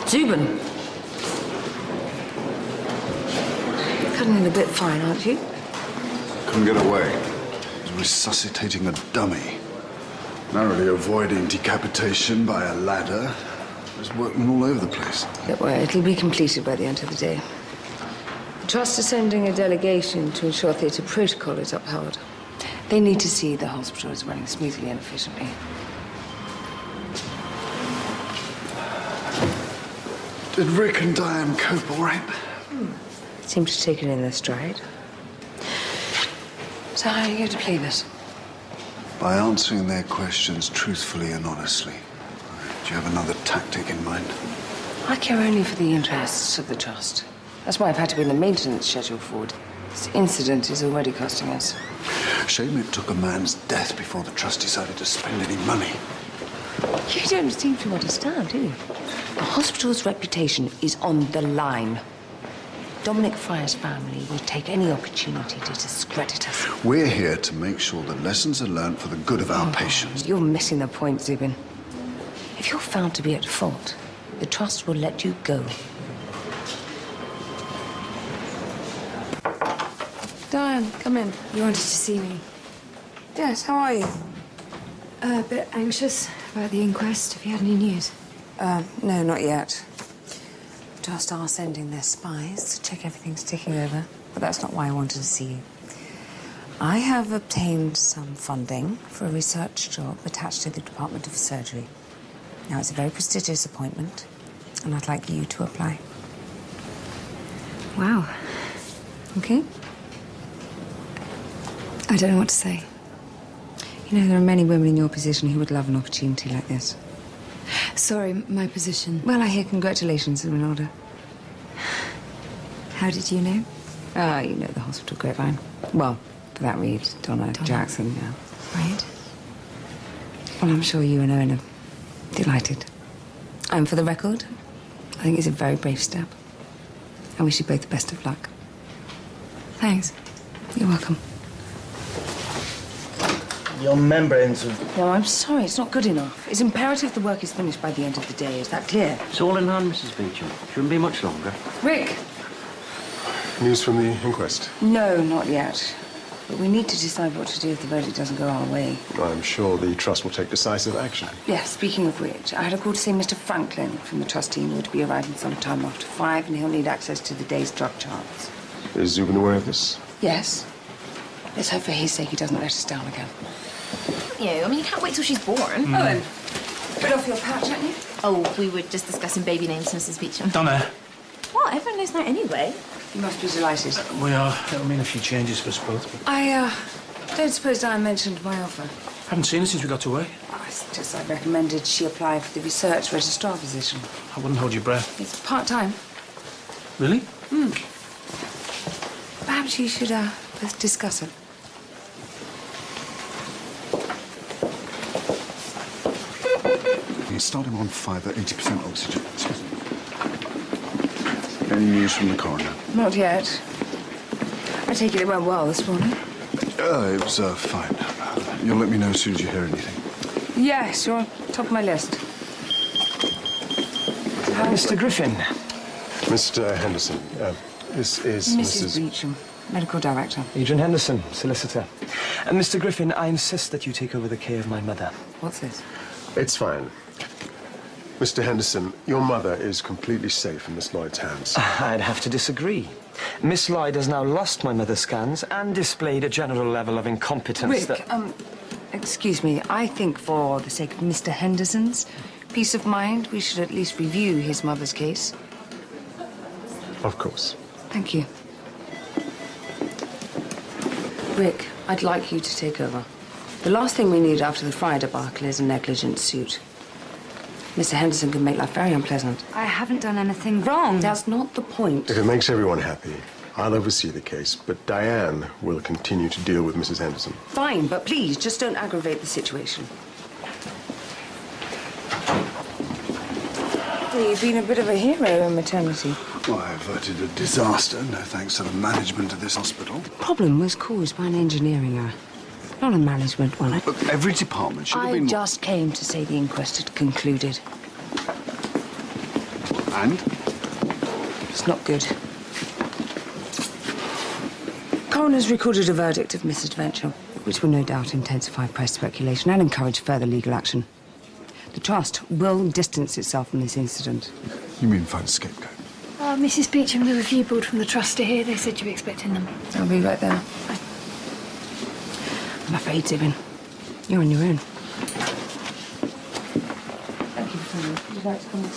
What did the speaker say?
Zubin. Cutting it a bit fine, aren't you? Couldn't get away. He was resuscitating a dummy. Narrowly avoiding decapitation by a ladder. There's workmen all over the place. Don't worry, it'll be completed by the end of the day. The Trust is sending a delegation to ensure theatre protocol is upheld. They need to see the hospital is running smoothly and efficiently. Did Rick and Diane cope all right? Seem to take it in their stride. So how are you going to play this? By answering their questions truthfully and honestly. Do you have another tactic in mind? I care only for the interests of the Trust. That's why I've had to bring the maintenance schedule forward. This incident is already costing us. Shame it took a man's death before the Trust decided to spend any money. You don't seem to understand, do you? The hospital's reputation is on the line. Dominic Fryer's family will take any opportunity to discredit us. We're here to make sure the lessons are learned for the good of our patients. You're missing the point, Zubin. If you're found to be at fault, the Trust will let you go. Diane, come in. You wanted to see me? Yes, how are you? A bit anxious about the inquest. Have you had any news? No, not yet. The Trust are sending their spies to check everything's ticking over, but that's not why I wanted to see you. I have obtained some funding for a research job attached to the Department of Surgery. Now, it's a very prestigious appointment, and I'd like you to apply. Wow. Okay? I don't know what to say. You know, there are many women in your position who would love an opportunity like this. Sorry, my position. Well, I hear congratulations are in order. How did you know? You know the hospital grapevine. Well, for that read, Donna Jackson, yeah. Right. Well, I'm sure you and Owen are delighted. And for the record, I think it's a very brave step. I wish you both the best of luck. Thanks. You're welcome. Your membranes have... No, I'm sorry, it's not good enough. It's imperative the work is finished by the end of the day. Is that clear? It's all in hand, Mrs. Beecham. Shouldn't be much longer. Rick! News from the inquest? No, not yet. But we need to decide what to do if the verdict doesn't go our way. I'm sure the Trust will take decisive action. Yes, speaking of which, I had a call to say Mr. Franklin from the Trust team would be arriving sometime after 5, and he'll need access to the day's drug charts. Is Zubin aware of this? Yes. Let's hope for his sake he doesn't let us down again. I mean, you can't wait till she's born. Owen, put off your pouch, haven't you? Oh, we were just discussing baby names, Mrs. Beecham. Donna. What? Everyone knows that anyway. You must be delighted. We are. It'll mean a few changes for us both. But I, don't suppose Diane mentioned my offer. haven't seen her since we got away. Oh, it's just I recommended she apply for the research registrar position. I wouldn't hold your breath. It's part-time. Really? Perhaps you should, both discuss it. You start him on 5 at 80% oxygen. Any news from the coroner? Not yet. I take it went well this morning. It was fine. You'll let me know as soon as you hear anything. Yes, you're on top of my list. Mr. Griffin. Mr. Henderson, this is Mrs. Beecham, medical director. Adrian Henderson, solicitor. And Mr. Griffin, I insist that you take over the care of my mother. What's this? It's fine. Mr. Henderson, your mother is completely safe in Miss Lloyd's hands. I'd have to disagree. Miss Lloyd has now lost my mother's scans and displayed a general level of incompetence Rick, excuse me. I think for the sake of Mr. Henderson's peace of mind, we should at least review his mother's case. Of course. Thank you. Rick, I'd like you to take over. The last thing we need after the Fryer debacle is a negligent suit. Mr. Henderson can make life very unpleasant. I haven't done anything wrong. That's not the point. If it makes everyone happy, I'll oversee the case, but Diane will continue to deal with Mrs. Henderson. Fine, but please, just don't aggravate the situation. Well, you've been a bit of a hero in maternity. Well, I averted a disaster, no thanks to the management of this hospital. The problem was caused by an engineering error, not a management one. Look, every department should have been... I just came to say the inquest had concluded. And? It's not good. Coroner's recorded a verdict of misadventure, which will no doubt intensify press speculation and encourage further legal action. The Trust will distance itself from this incident. You mean find a scapegoat? Mrs. Beecham, the review board from the Trust are here. They said you were expecting them. I'll be right there. I'm afraid, Zibin, you're on your own. Thank you for coming. Would you like to come?